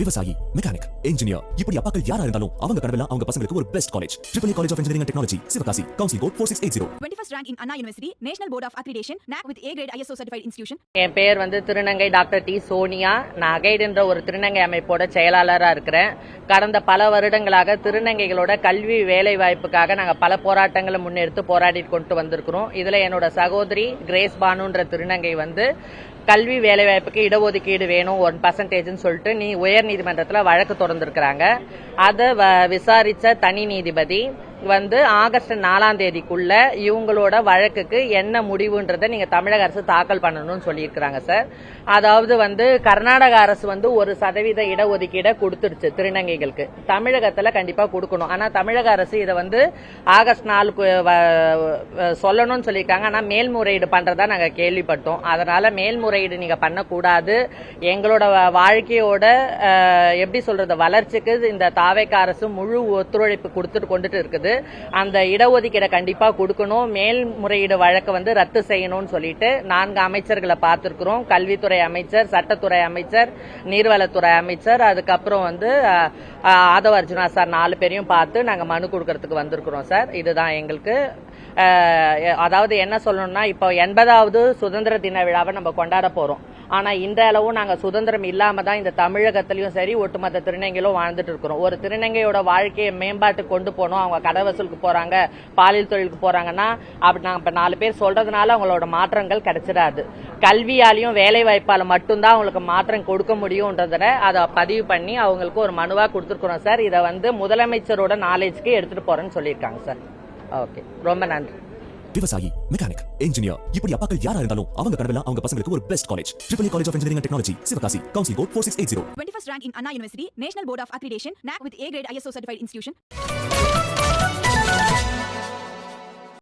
விவசாயி, mechanic, engineer, இப்படி அப்பாக்கள் யாரா இருந்தாலும் அவங்க கனவெல்லாம் அவங்க பசங்களுக்கு ஒரு best college. Triple college of engineering and technology, Sivakasi. Counselling code 4680. 21st rank in Anna University, National Board of Accreditation, NAC with A grade ISO certified institution. என் பேர் திருநங்கை டாக்டர் டி சோனியா. நான் அகைட் என்ற ஒரு திருநங்கை அமைப்போட செயலாளராக இருக்கிறேன். கடந்த பல வருடங்களாக திருநங்கைகளோட கல்வி வேலை வாய்ப்புக்காக நாங்கள் பல போராட்டங்களை முன்னெடுத்து போராடி கொண்டு வந்திருக்கிறோம். இதில் என்னோட சகோதரி கிரேஸ் பானுன்ற திருநங்கை கல்வி வேலைவாய்ப்புக்கு இடஒதுக்கீடு வேணும் 1% சொல்லிட்டு உயர் நீதிமன்றத்தில் வழக்கு தொடர்ந்திருக்கிறாங்க. அதை விசாரிச்ச தனி நீதிபதி ஆகஸ்ட் 4ஆம் தேதிக்குள்ள இவங்களோட வழக்குக்கு என்ன முடிவுன்றதை நீங்க தமிழக அரசு தாக்கல் பண்ணணும்னு சொல்லியிருக்கிறாங்க சார். அதாவது கர்நாடக அரசு 1% இடஒதுக்கீடை கொடுத்துருச்சு திருநங்கைகளுக்கு. தமிழகத்துல கண்டிப்பா கொடுக்கணும். ஆனா தமிழக அரசு இதை ஆகஸ்ட் 4 சொல்லணும்னு சொல்லியிருக்காங்க. ஆனா மேல்முறையீடு பண்றதா நாங்க கேள்விப்பட்டோம். அதனால மேல்முறையீடு நீங்க பண்ணக்கூடாது. எங்களோட வாழ்க்கையோட எப்படி சொல்றது வளர்ச்சிக்கு இந்த தாவேக அரசு முழு ஒத்துழைப்பு கொடுத்துட்டு கொண்டுட்டு இருக்குது. அந்த இடஒதுக்கீடை கண்டிப்பா கொடுக்கணும். மேல்முறையீடு வழக்கு ரத்து செய்யணும்னு சொல்லிட்டு 4 அமைச்சர்களை பார்த்திருக்கிறோம். கல்வித்துறை அமைச்சர், சட்டத்துறை அமைச்சர், நீர்வளத்துறை அமைச்சர், அதுக்கப்புறம் ஆதவ அர்ஜுனா சார் 4 பேரையும் பார்த்து நாங்க மனு கொடுக்கறதுக்கு வந்திருக்கிறோம் சார். இதுதான் எங்களுக்கு அதாவது என்ன சொல்லணும்னா இப்போ 80வது சுதந்திர தின விழாவை நம்ம கொண்டாட போறோம். ஆனா இந்த அளவும் நாங்க சுதந்திரம் இல்லாம தான் இந்த தமிழகத்திலயும் சரி ஒட்டுமொத்த திருநங்கைகளும் வாழ்ந்துட்டு இருக்கிறோம். ஒரு திருநங்கையோட வாழ்க்கையை மேம்பாட்டுக்கு கொண்டு போனோம். அவங்க கடை வசூலுக்கு போறாங்க, பாலியல் தொழிலுக்கு போறாங்கன்னா அப்படி நாங்க இப்ப 4 பேர் சொல்றதுனால அவங்களோட மாற்றங்கள் கிடைச்சிடாது. கல்வியாலையும் வேலை வாய்ப்பால மட்டும்தான் அவங்களுக்கு மாற்றம் கொடுக்க முடியும்ன்றத அதை பதிவு பண்ணி அவங்களுக்கு ஒரு மனுவா கொடுத்துருக்கிறோம் சார். இதை முதலமைச்சரோட நாலேஜ்க்கு எடுத்துட்டு போறேன்னு சொல்லியிருக்காங்க சார். ஓகே, ரொம்ப நன்றி. விவசாயி, மெக்கானிக், இன்ஜினியர், இப்படி அப்பாக்கள் யாரா இருந்தாலும் அவங்க கனவெல்லாம் அவங்க பசங்களுக்கு ஒரு best college. Triple college of engineering and technology, Sivakasi. Counselling code 4680. 21st rank in Anna University, National Board of Accreditation, NAC with A grade ISO certified institution.